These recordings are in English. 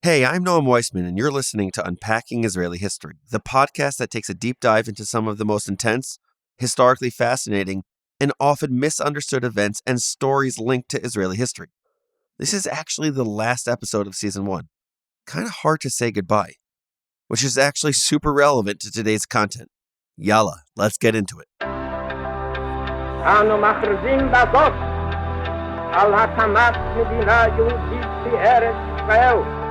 Hey, I'm Noam Weissman, and you're listening to Unpacking Israeli History, the podcast that takes a deep dive into some of the most intense, historically fascinating, and often misunderstood events and stories linked to Israeli history. This is actually the last episode of Season 1. Kind of hard to say goodbye, which is actually super relevant to today's content. Yalla, let's get into it. אנו מכריזים בזאת על הקמת מדינה יהודית בארץ ישראל.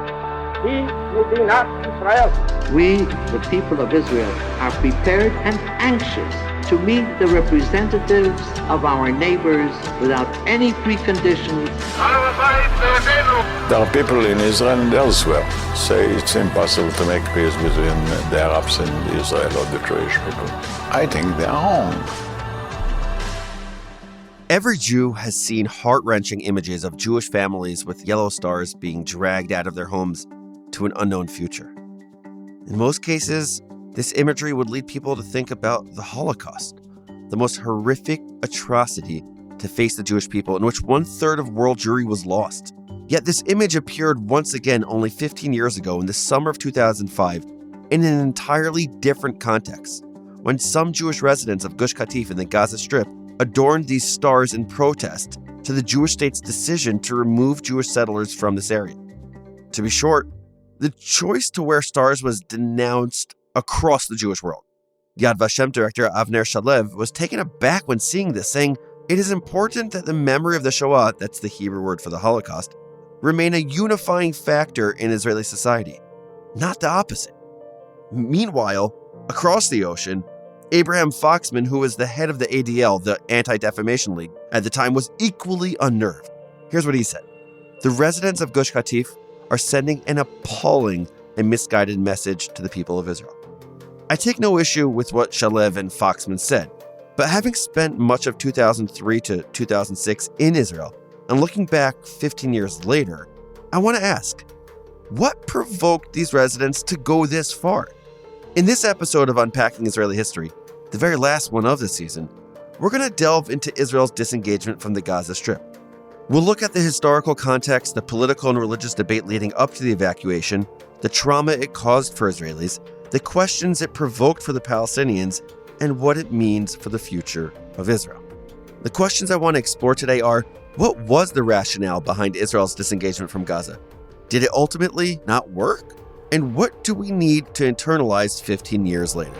היא מדינת ישראל. We, the people of Israel, are prepared and anxious to meet the representatives of our neighbors without any preconditions. There are people in Israel and elsewhere say it's impossible to make peace between the Arabs and Israel or the Jewish people. I think they are wrong. Every Jew has seen heart-wrenching images of Jewish families with yellow stars being dragged out of their homes to an unknown future. In most cases, this imagery would lead people to think about the Holocaust, the most horrific atrocity to face the Jewish people, in which 1/3 of world Jewry was lost. Yet this image appeared once again only 15 years ago in the summer of 2005 in an entirely different context, when some Jewish residents of Gush Katif in the Gaza Strip adorned these stars in protest to the Jewish state's decision to remove Jewish settlers from this area. To be short, the choice to wear stars was denounced across the Jewish world. Yad Vashem director Avner Shalev was taken aback when seeing this, saying, "It is important that the memory of the Shoah," that's the Hebrew word for the Holocaust, remain a unifying factor in Israeli society, not the opposite. Meanwhile, across the ocean, Abraham Foxman, who was the head of the ADL, the Anti-Defamation League, at the time was equally unnerved. Here's what he said. "The residents of Gush Katif are sending an appalling and misguided message to the people of Israel." I take no issue with what Shalev and Foxman said, but having spent much of 2003 to 2006 in Israel, and looking back 15 years later, I want to ask, what provoked these residents to go this far? In this episode of Unpacking Israeli History, the very last one of the season, we're going to delve into Israel's disengagement from the Gaza Strip. We'll look at the historical context, the political and religious debate leading up to the evacuation, the trauma it caused for Israelis, the questions it provoked for the Palestinians, and what it means for the future of Israel. The questions I want to explore today are, what was the rationale behind Israel's disengagement from Gaza? Did it ultimately not work? And what do we need to internalize 15 years later?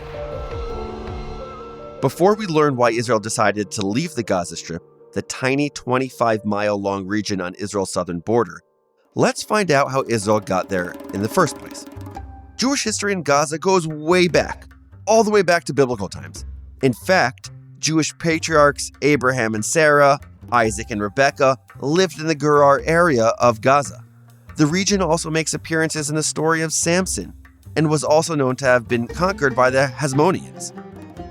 Before we learn why Israel decided to leave the Gaza Strip, the tiny 25-mile-long region on Israel's southern border, let's find out how Israel got there in the first place. Jewish history in Gaza goes way back, all the way back to biblical times. In fact, Jewish patriarchs Abraham and Sarah, Isaac and Rebekah lived in the Gerar area of Gaza. The region also makes appearances in the story of Samson, and was also known to have been conquered by the Hasmoneans.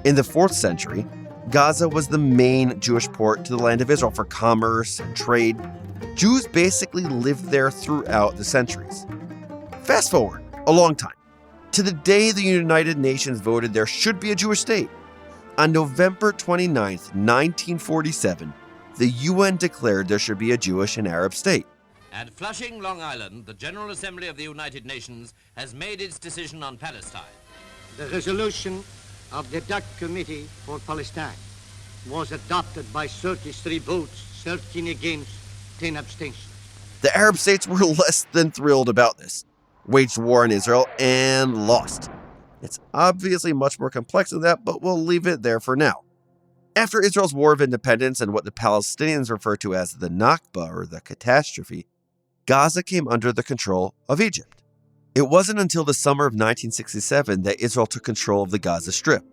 In the 4th century, Gaza was the main Jewish port to the land of Israel for commerce and trade. Jews basically lived there throughout the centuries. Fast forward a long time, to the day the United Nations voted there should be a Jewish state. On November 29th, 1947, the UN declared there should be a Jewish and Arab state. At Flushing, Long Island, the General Assembly of the United Nations has made its decision on Palestine. The resolution of the DAC Committee for Palestine was adopted by 33 votes, 13 against, 10 abstentions. The Arab states were less than thrilled about this, waged war on Israel, and lost. It's obviously much more complex than that, but we'll leave it there for now. After Israel's War of Independence and what the Palestinians refer to as the Nakba, or the catastrophe, Gaza came under the control of Egypt. It wasn't until the summer of 1967 that Israel took control of the Gaza Strip,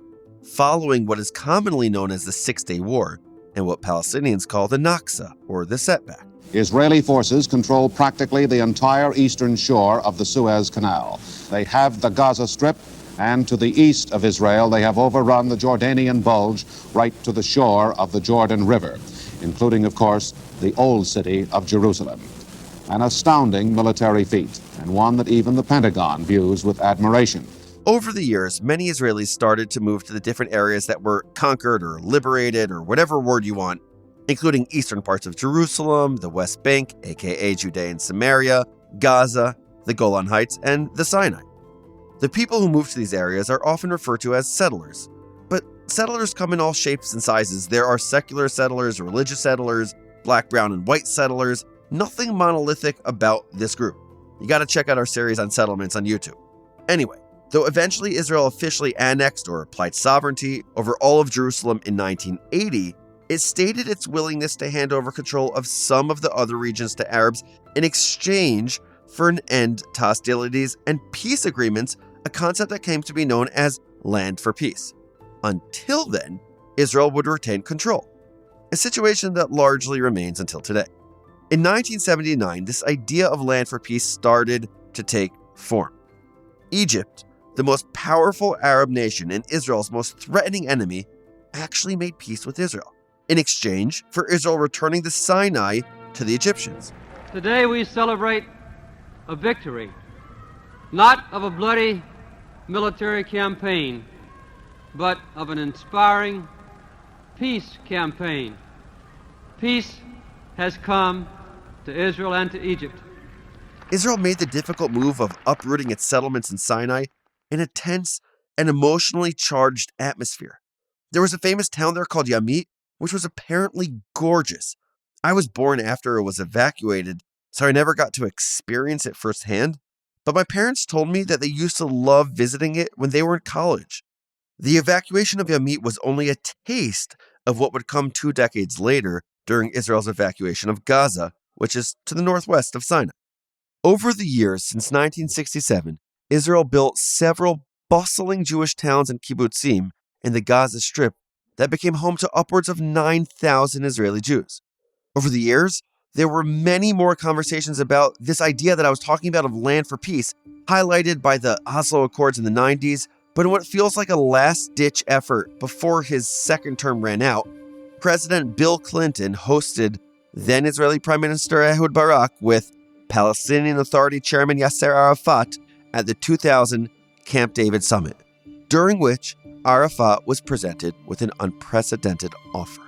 following what is commonly known as the Six-Day War, and what Palestinians call the Naksa, or the setback. Israeli forces control practically the entire eastern shore of the Suez Canal. They have the Gaza Strip, and to the east of Israel, they have overrun the Jordanian Bulge right to the shore of the Jordan River, including, of course, the old city of Jerusalem. An astounding military feat, and one that even the Pentagon views with admiration. Over the years, many Israelis started to move to the different areas that were conquered or liberated, or whatever word you want, including eastern parts of Jerusalem, the West Bank, aka Judea and Samaria, Gaza, the Golan Heights, and the Sinai. The people who move to these areas are often referred to as settlers. But settlers come in all shapes and sizes. There are secular settlers, religious settlers, black, brown, and white settlers. Nothing monolithic about this group. You got to check out our series on settlements on YouTube. Anyway, though eventually Israel officially annexed or applied sovereignty over all of Jerusalem in 1980, it stated its willingness to hand over control of some of the other regions to Arabs in exchange for an end to hostilities and peace agreements, a concept that came to be known as land for peace. Until then, Israel would retain control, a situation that largely remains until today. In 1979, this idea of land for peace started to take form. Egypt, the most powerful Arab nation and Israel's most threatening enemy, actually made peace with Israel in exchange for Israel returning the Sinai to the Egyptians. Today we celebrate a victory, not of a bloody military campaign, but of an inspiring peace campaign. Peace has come to Israel and to Egypt. Israel made the difficult move of uprooting its settlements in Sinai in a tense and emotionally charged atmosphere. There was a famous town there called Yamit, which was apparently gorgeous. I was born after it was evacuated, so I never got to experience it firsthand, but my parents told me that they used to love visiting it when they were in college. The evacuation of Yamit was only a taste of what would come 2 decades later during Israel's evacuation of Gaza, which is to the northwest of Sinai. Over the years since 1967, Israel built several bustling Jewish towns and kibbutzim in the Gaza Strip that became home to upwards of 9,000 Israeli Jews. Over the years, there were many more conversations about this idea that I was talking about of land for peace, highlighted by the Oslo Accords in the 90s, but in what feels like a last-ditch effort before his second term ran out, President Bill Clinton hosted then Israeli Prime Minister Ehud Barak with Palestinian Authority Chairman Yasser Arafat at the 2000 Camp David Summit, during which Arafat was presented with an unprecedented offer.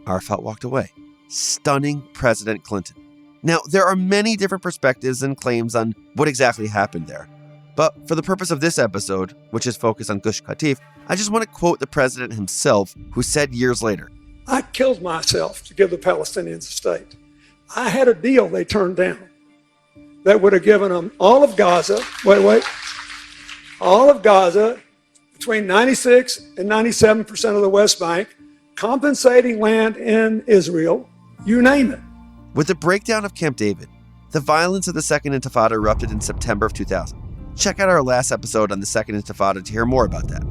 Arafat walked away, stunning President Clinton. Now, there are many different perspectives and claims on what exactly happened there, but for the purpose of this episode, which is focused on Gush Katif, I just want to quote the president himself, who said years later, "I killed myself to give the Palestinians a state. I had a deal they turned down that would have given them all of Gaza, all of Gaza, between 96 and 97% of the West Bank, compensating land in Israel, you name it." With the breakdown of Camp David, the violence of the Second Intifada erupted in September of 2000. Check out our last episode on the Second Intifada to hear more about that.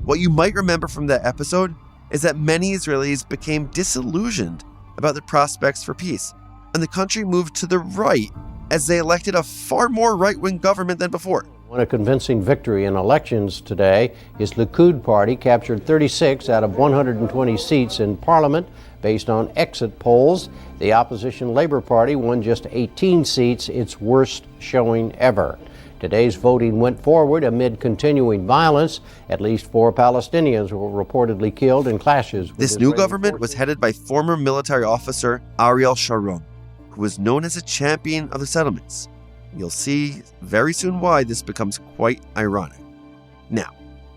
What you might remember from that episode is that many Israelis became disillusioned about the prospects for peace, and the country moved to the right as they elected a far more right-wing government than before. Won a convincing victory in elections today. His Likud party captured 36 out of 120 seats in parliament based on exit polls. The opposition Labor Party won just 18 seats, its worst showing ever. Today's voting went forward amid continuing violence. At least 4 Palestinians were reportedly killed in clashes with This new Israeli government forces. was headed by former military officer Ariel Sharon, who was known as a champion of the settlements. You'll see very soon why this becomes quite ironic. Now,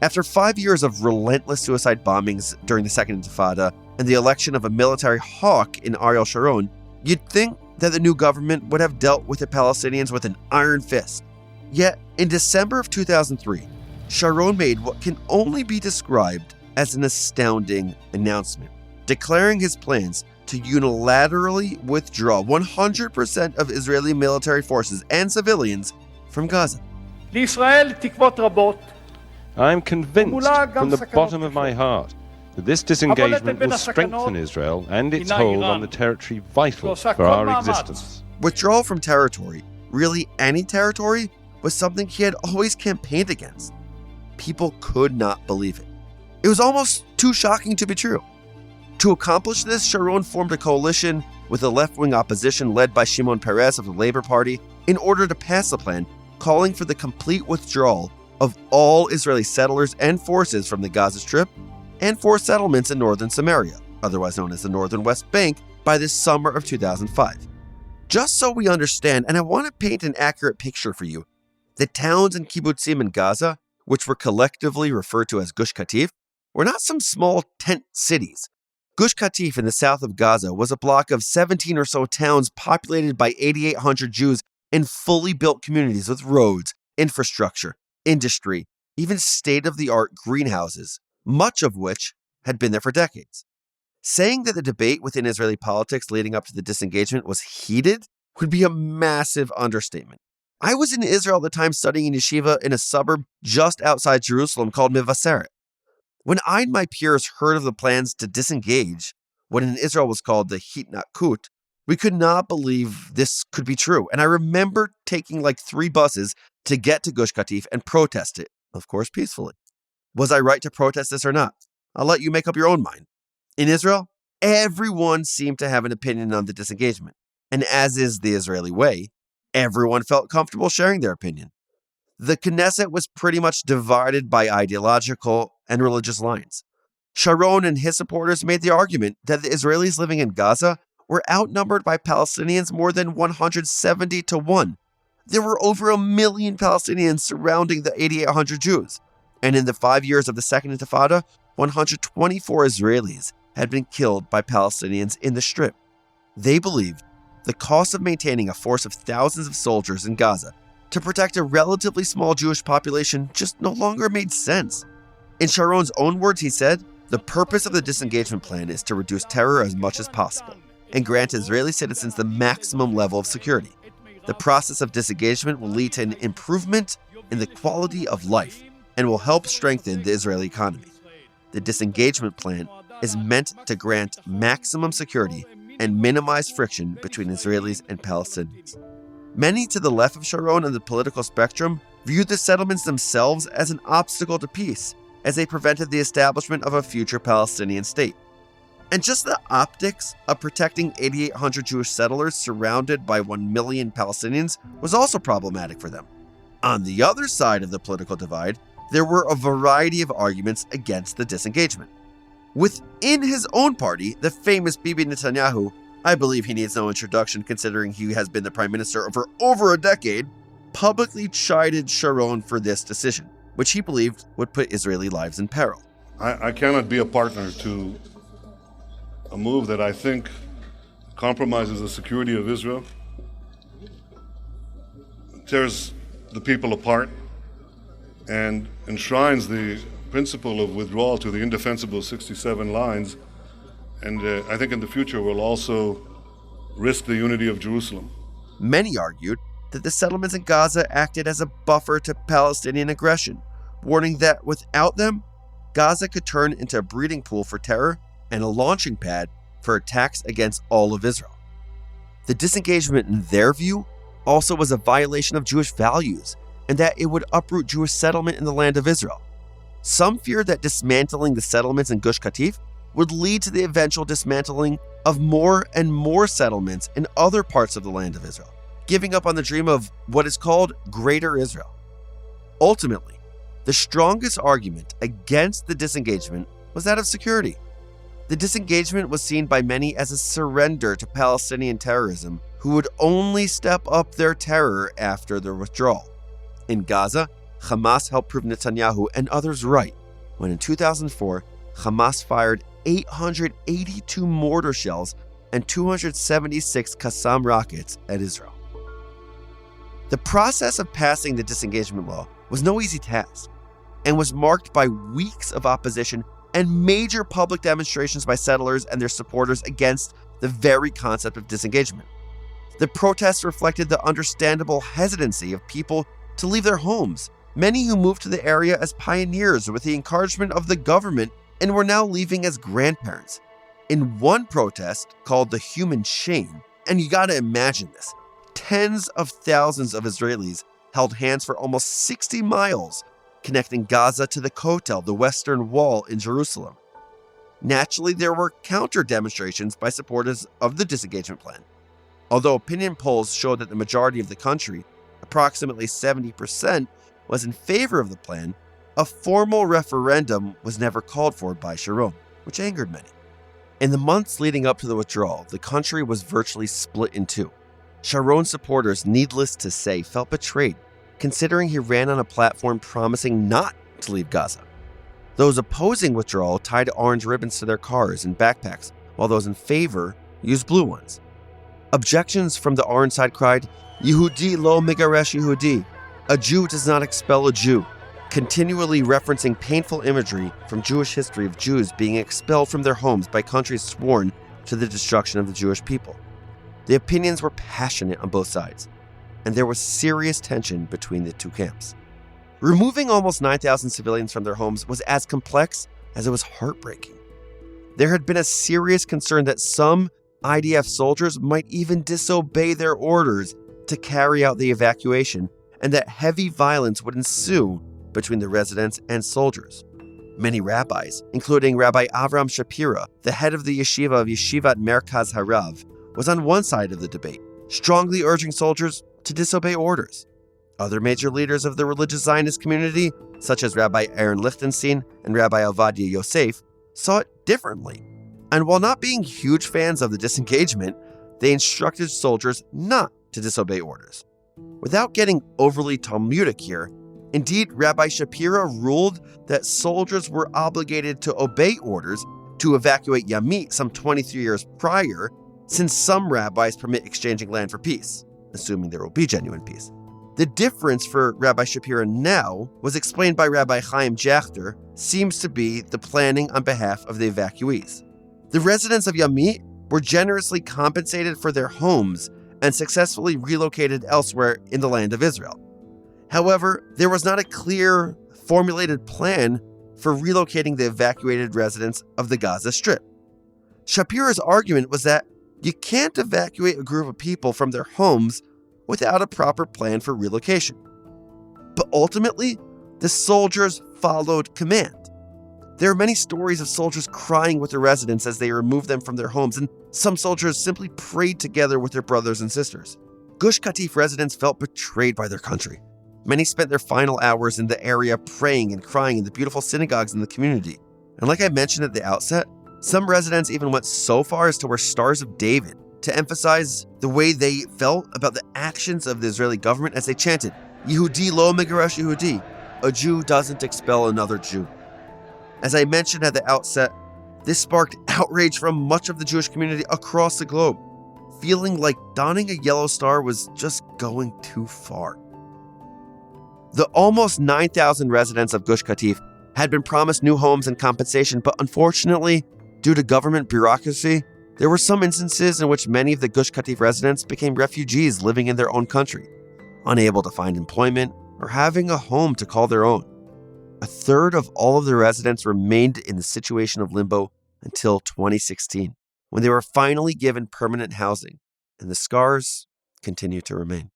after 5 years of relentless suicide bombings during the Second Intifada and the election of a military hawk in Ariel Sharon, you'd think that the new government would have dealt with the Palestinians with an iron fist. Yet, in December of 2003, Sharon made what can only be described as an astounding announcement, declaring his plans to unilaterally withdraw 100% of Israeli military forces and civilians from Gaza. I am convinced from the bottom of my heart that this disengagement will strengthen Israel and its hold on the territory vital for our existence. Withdrawal from territory, really any territory, was something he had always campaigned against. People could not believe it. It was almost too shocking to be true. To accomplish this, Sharon formed a coalition with the left-wing opposition led by Shimon Peres of the Labor Party in order to pass a plan calling for the complete withdrawal of all Israeli settlers and forces from the Gaza Strip and 4 settlements in northern Samaria, otherwise known as the Northern West Bank, by the summer of 2005. Just so we understand, and I want to paint an accurate picture for you, the towns and kibbutzim in Gaza, which were collectively referred to as Gush Katif, were not some small tent cities. Gush Katif in the south of Gaza was a block of 17 or so towns populated by 8,800 Jews in fully built communities with roads, infrastructure, industry, even state-of-the-art greenhouses, much of which had been there for decades. Saying that the debate within Israeli politics leading up to the disengagement was heated would be a massive understatement. I was in Israel at the time studying in yeshiva in a suburb just outside Jerusalem called Mevaseret. When I and my peers heard of the plans to disengage, what in Israel was called the hitnakut, we could not believe this could be true. And I remember taking like 3 buses to get to Gush Katif and protest it, of course peacefully. Was I right to protest this or not? I'll let you make up your own mind. In Israel, everyone seemed to have an opinion on the disengagement. And as is the Israeli way, everyone felt comfortable sharing their opinion. The Knesset was pretty much divided by ideological and religious lines. Sharon and his supporters made the argument that the Israelis living in Gaza were outnumbered by Palestinians more than 170 to 1. There were over 1 million Palestinians surrounding the 8,800 Jews. And in the 5 years of the Second Intifada, 124 Israelis had been killed by Palestinians in the Strip. They believed the cost of maintaining a force of thousands of soldiers in Gaza to protect a relatively small Jewish population just no longer made sense. In Sharon's own words, he said, "The purpose of the disengagement plan is to reduce terror as much as possible and grant Israeli citizens the maximum level of security. The process of disengagement will lead to an improvement in the quality of life and will help strengthen the Israeli economy. The disengagement plan is meant to grant maximum security and minimize friction between Israelis and Palestinians." Many to the left of Sharon on the political spectrum viewed the settlements themselves as an obstacle to peace, as they prevented the establishment of a future Palestinian state. And just the optics of protecting 8,800 Jewish settlers surrounded by 1 million Palestinians was also problematic for them. On the other side of the political divide, there were a variety of arguments against the disengagement. Within his own party, the famous Bibi Netanyahu, I believe he needs no introduction considering he has been the prime minister for over a decade, publicly chided Sharon for this decision, which he believed would put Israeli lives in peril. I cannot be a partner to a move that I think compromises the security of Israel, tears the people apart, and enshrines the principle of withdrawal to the indefensible 67 lines. And I think in the future will also risk the unity of Jerusalem. Many argued that the settlements in Gaza acted as a buffer to Palestinian aggression, warning that without them, Gaza could turn into a breeding pool for terror and a launching pad for attacks against all of Israel. The disengagement, in their view, also was a violation of Jewish values, and that it would uproot Jewish settlement in the land of Israel. Some feared that dismantling the settlements in Gush Katif would lead to the eventual dismantling of more and more settlements in other parts of the land of Israel, giving up on the dream of what is called Greater Israel. Ultimately, the strongest argument against the disengagement was that of security. The disengagement was seen by many as a surrender to Palestinian terrorism, who would only step up their terror after their withdrawal. In Gaza, Hamas helped prove Netanyahu and others right when in 2004, Hamas fired 882 mortar shells and 276 Qassam rockets at Israel. The process of passing the disengagement law was no easy task and was marked by weeks of opposition and major public demonstrations by settlers and their supporters against the very concept of disengagement. The protests reflected the understandable hesitancy of people to leave their homes, many who moved to the area as pioneers with the encouragement of the government and were now leaving as grandparents. In one protest called the Human Chain, and you gotta imagine this, tens of thousands of Israelis held hands for almost 60 miles, connecting Gaza to the Kotel, the Western Wall in Jerusalem. Naturally, there were counter-demonstrations by supporters of the disengagement plan. Although opinion polls showed that the majority of the country, approximately 70%, was in favor of the plan, a formal referendum was never called for by Sharon, which angered many. In the months leading up to the withdrawal, the country was virtually split in two. Sharon's supporters, needless to say, felt betrayed, considering he ran on a platform promising not to leave Gaza. Those opposing withdrawal tied orange ribbons to their cars and backpacks, while those in favor used blue ones. Objections from the orange side cried, Yehudi lo megaresh Yehudi, a Jew does not expel a Jew, continually referencing painful imagery from Jewish history of Jews being expelled from their homes by countries sworn to the destruction of the Jewish people. The opinions were passionate on both sides, and there was serious tension between the two camps. Removing almost 9,000 civilians from their homes was as complex as it was heartbreaking. There had been a serious concern that some IDF soldiers might even disobey their orders to carry out the evacuation, and that heavy violence would ensue between the residents and soldiers. Many rabbis, including Rabbi Avram Shapira, the head of the yeshiva of Yeshivat Merkaz Harav, was on one side of the debate, strongly urging soldiers to disobey orders. Other major leaders of the religious Zionist community, such as Rabbi Aaron Lichtenstein and Rabbi Ovadia Yosef, saw it differently. And while not being huge fans of the disengagement, they instructed soldiers not to disobey orders. Without getting overly Talmudic here, indeed, Rabbi Shapira ruled that soldiers were obligated to obey orders to evacuate Yamit some 23 years prior, since some rabbis permit exchanging land for peace, assuming there will be genuine peace. The difference for Rabbi Shapira now was explained by Rabbi Chaim Jachter, seems to be the planning on behalf of the evacuees. The residents of Yamit were generously compensated for their homes and successfully relocated elsewhere in the land of Israel. However, there was not a clear, formulated plan for relocating the evacuated residents of the Gaza Strip. Shapira's argument was that you can't evacuate a group of people from their homes without a proper plan for relocation. But ultimately, the soldiers followed command. There are many stories of soldiers crying with the residents as they removed them from their homes, and some soldiers simply prayed together with their brothers and sisters. Gush Katif residents felt betrayed by their country. Many spent their final hours in the area praying and crying in the beautiful synagogues in the community. And like I mentioned at the outset, some residents even went so far as to wear Stars of David to emphasize the way they felt about the actions of the Israeli government as they chanted, Yehudi lo megaresh Yehudi, a Jew doesn't expel another Jew. As I mentioned at the outset, this sparked outrage from much of the Jewish community across the globe, feeling like donning a yellow star was just going too far. The almost 9,000 residents of Gush Katif had been promised new homes and compensation, but unfortunately, due to government bureaucracy, there were some instances in which many of the Gush Katif residents became refugees living in their own country, unable to find employment or having a home to call their own. A third of all of the residents remained in the situation of limbo until 2016, when they were finally given permanent housing, and the scars continue to remain.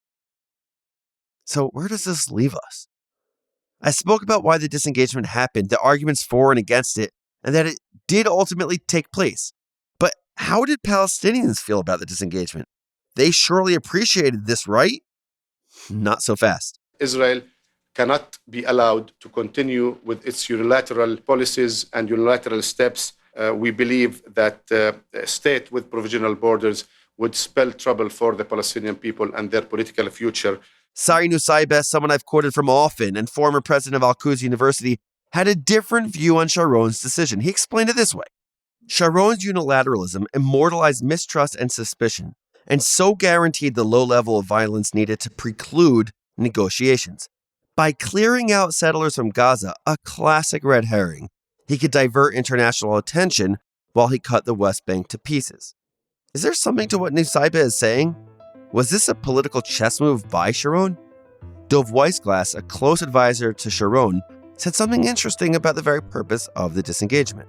So where does this leave us? I spoke about why the disengagement happened, the arguments for and against it, and that it did ultimately take place. But how did Palestinians feel about the disengagement? They surely appreciated this, right? Not so fast. Israel cannot be allowed to continue with its unilateral policies and unilateral steps. We believe that a state with provisional borders would spell trouble for the Palestinian people and their political future. Sari Nusaibeh, someone I've quoted from often and former president of Al-Quds University, had a different view on Sharon's decision. He explained it this way. Sharon's unilateralism immortalized mistrust and suspicion, and so guaranteed the low level of violence needed to preclude negotiations. By clearing out settlers from Gaza, a classic red herring, he could divert international attention while he cut the West Bank to pieces. Is there something to what Nusaibeh is saying? Was this a political chess move by Sharon? Dov Weissglass, a close advisor to Sharon, said something interesting about the very purpose of the disengagement.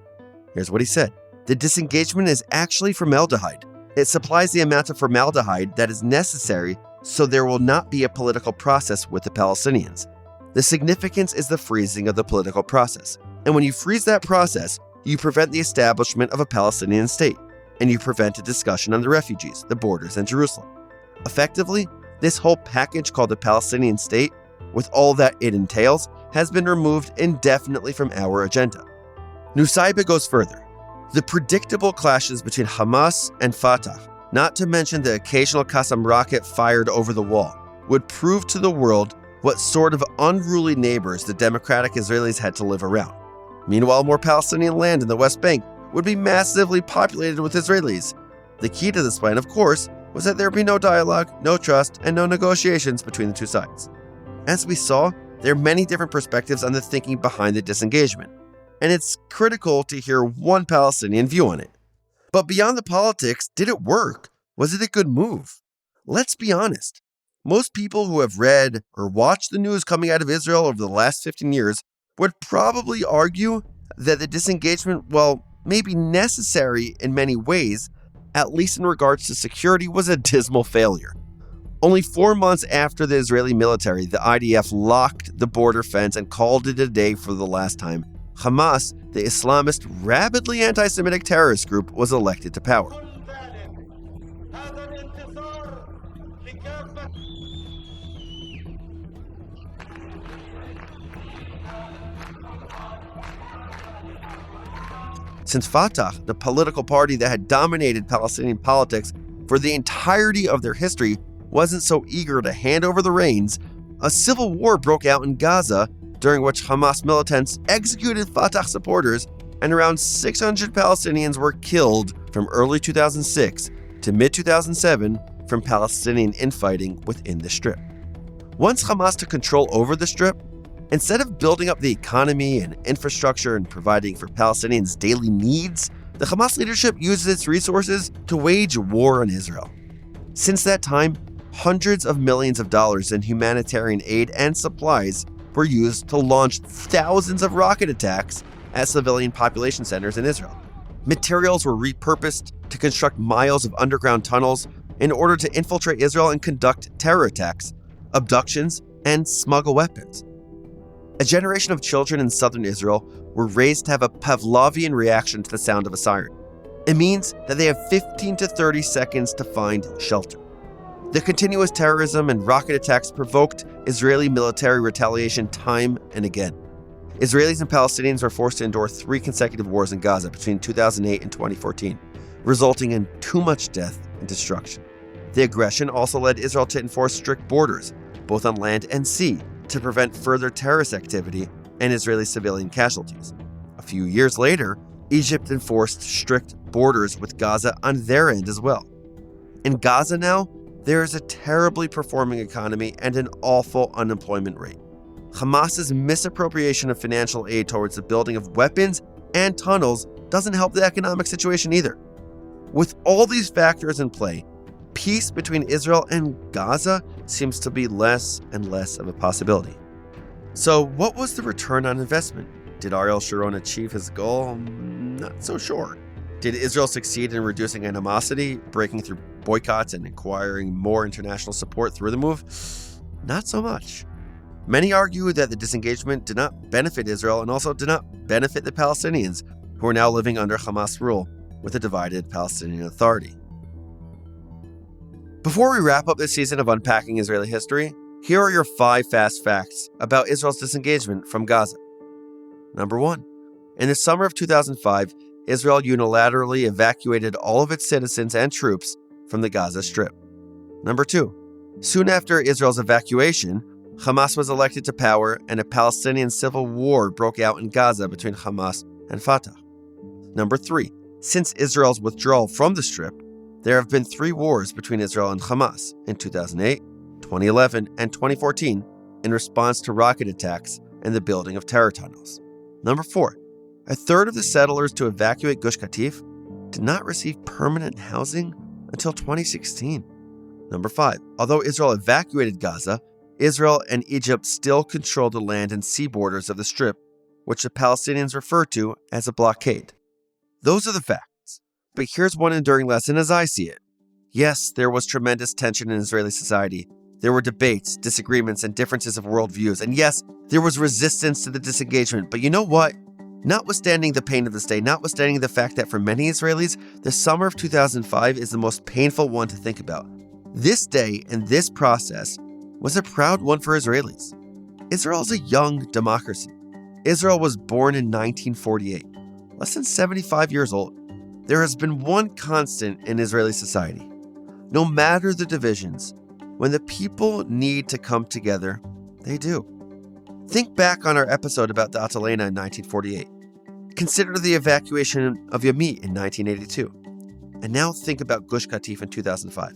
Here's what he said. The disengagement is actually formaldehyde. It supplies the amount of formaldehyde that is necessary so there will not be a political process with the Palestinians. The significance is the freezing of the political process. And when you freeze that process, you prevent the establishment of a Palestinian state, and you prevent a discussion on the refugees, the borders, and Jerusalem. Effectively, this whole package called the Palestinian state, with all that it entails, has been removed indefinitely from our agenda. Nusaibeh goes further. The predictable clashes between Hamas and Fatah not to mention the occasional Qassam rocket fired over the wall, would prove to the world what sort of unruly neighbors the democratic Israelis had to live around. Meanwhile, more Palestinian land in the West Bank would be massively populated with Israelis. The key to this plan, of course, was that there would be no dialogue, no trust, and no negotiations between the two sides. As we saw, there are many different perspectives on the thinking behind the disengagement, and it's critical to hear one Palestinian view on it. But beyond the politics, did it work? Was it a good move? Let's be honest. Most people who have read or watched the news coming out of Israel over the last 15 years would probably argue that the disengagement, while maybe necessary in many ways, at least in regards to security, was a dismal failure. Only 4 months after the Israeli military, the IDF locked the border fence and called it a day for the last time, Hamas, the Islamist, rabidly anti-Semitic terrorist group, was elected to power. Since Fatah, the political party that had dominated Palestinian politics for the entirety of their history, wasn't so eager to hand over the reins, a civil war broke out in Gaza, during which Hamas militants executed Fatah supporters, and around 600 Palestinians were killed from early 2006 to mid-2007 from Palestinian infighting within the Strip. Once Hamas took control over the Strip, instead of building up the economy and infrastructure and providing for Palestinians' daily needs, the Hamas leadership used its resources to wage war on Israel. Since that time, hundreds of millions of dollars in humanitarian aid and supplies were used to launch thousands of rocket attacks at civilian population centers in Israel. Materials were repurposed to construct miles of underground tunnels in order to infiltrate Israel and conduct terror attacks, abductions, and smuggle weapons. A generation of children in southern Israel were raised to have a Pavlovian reaction to the sound of a siren. It means that they have 15 to 30 seconds to find shelter. The continuous terrorism and rocket attacks provoked Israeli military retaliation time and again. Israelis and Palestinians were forced to endure 3 consecutive wars in Gaza between 2008 and 2014, resulting in too much death and destruction. The aggression also led Israel to enforce strict borders, both on land and sea, to prevent further terrorist activity and Israeli civilian casualties. A few years later, Egypt enforced strict borders with Gaza on their end as well. In Gaza now, there is a terribly performing economy and an awful unemployment rate. Hamas's misappropriation of financial aid towards the building of weapons and tunnels doesn't help the economic situation either. With all these factors in play, peace between Israel and Gaza seems to be less and less of a possibility. So what was the return on investment? Did Ariel Sharon achieve his goal? Not so sure. Did Israel succeed in reducing animosity, breaking through boycotts, and acquiring more international support through the move? Not so much. Many argue that the disengagement did not benefit Israel and also did not benefit the Palestinians, who are now living under Hamas rule with a divided Palestinian Authority. Before we wrap up this season of Unpacking Israeli History, here are your 5 fast facts about Israel's disengagement from Gaza. Number 1. In the summer of 2005, Israel unilaterally evacuated all of its citizens and troops from the Gaza Strip. Number 2. Soon after Israel's evacuation, Hamas was elected to power and a Palestinian civil war broke out in Gaza between Hamas and Fatah. Number 3. Since Israel's withdrawal from the Strip, there have been 3 wars between Israel and Hamas in 2008, 2011, and 2014 in response to rocket attacks and the building of terror tunnels. Number 4. A third of the settlers to evacuate Gush Katif did not receive permanent housing until 2016. Number 5. Although Israel evacuated Gaza, Israel and Egypt still control the land and sea borders of the Strip, which the Palestinians refer to as a blockade. Those are the facts. But here's one enduring lesson as I see it. Yes, there was tremendous tension in Israeli society. There were debates, disagreements, and differences of worldviews. And yes, there was resistance to the disengagement. But you know what? Notwithstanding the pain of this day, notwithstanding the fact that for many Israelis, the summer of 2005 is the most painful one to think about, this day and this process was a proud one for Israelis. Israel is a young democracy. Israel was born in 1948, less than 75 years old. There has been one constant in Israeli society: No matter the divisions, when the people need to come together, they do. Think back on our episode about the Atalena in 1948. Consider the evacuation of Yamit in 1982. And now think about Gush Katif in 2005.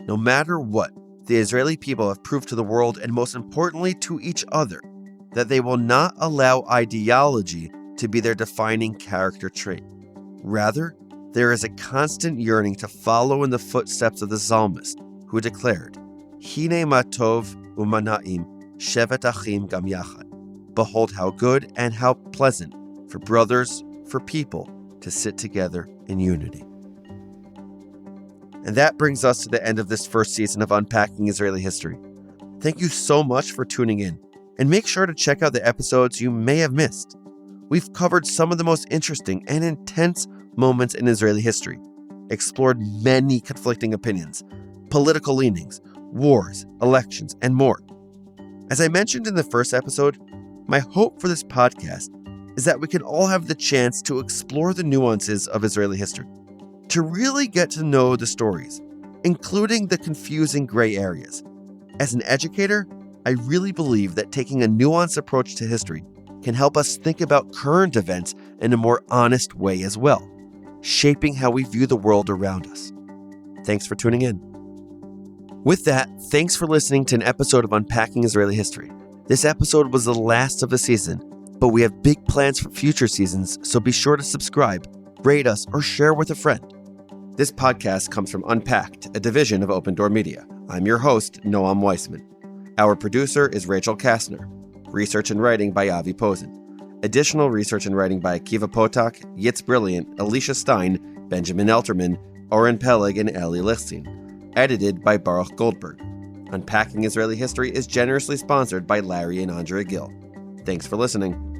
No matter what, the Israeli people have proved to the world, and most importantly to each other, that they will not allow ideology to be their defining character trait. Rather, there is a constant yearning to follow in the footsteps of the psalmist, who declared, Hine ma tov u'mana'im shevet achim gam yachad. Behold how good and how pleasant for brothers, for people, to sit together in unity. And that brings us to the end of this first season of Unpacking Israeli History. Thank you so much for tuning in, and make sure to check out the episodes you may have missed. We've covered some of the most interesting and intense moments in Israeli history, explored many conflicting opinions, political leanings, wars, elections, and more. As I mentioned in the first episode, my hope for this podcast is that we can all have the chance to explore the nuances of Israeli history, to really get to know the stories, including the confusing gray areas. As an educator, I really believe that taking a nuanced approach to history can help us think about current events in a more honest way as well, shaping how we view the world around us. Thanks for tuning in. With that, thanks for listening to an episode of Unpacking Israeli History. This episode was the last of the season, but we have big plans for future seasons, so be sure to subscribe, rate us, or share with a friend. This podcast comes from Unpacked, a division of OpenDor Media. I'm your host, Noam Weissman. Our producer is Rachel Kastner. Research and writing by Avi Posen. Additional research and writing by Kiva Potak, Yitz Brilliant, Alicia Stein, Benjamin Elterman, Oren Peleg, and Eli Lichstein. Edited by Baruch Goldberg. Unpacking Israeli History is generously sponsored by Larry and Andrea Gill. Thanks for listening.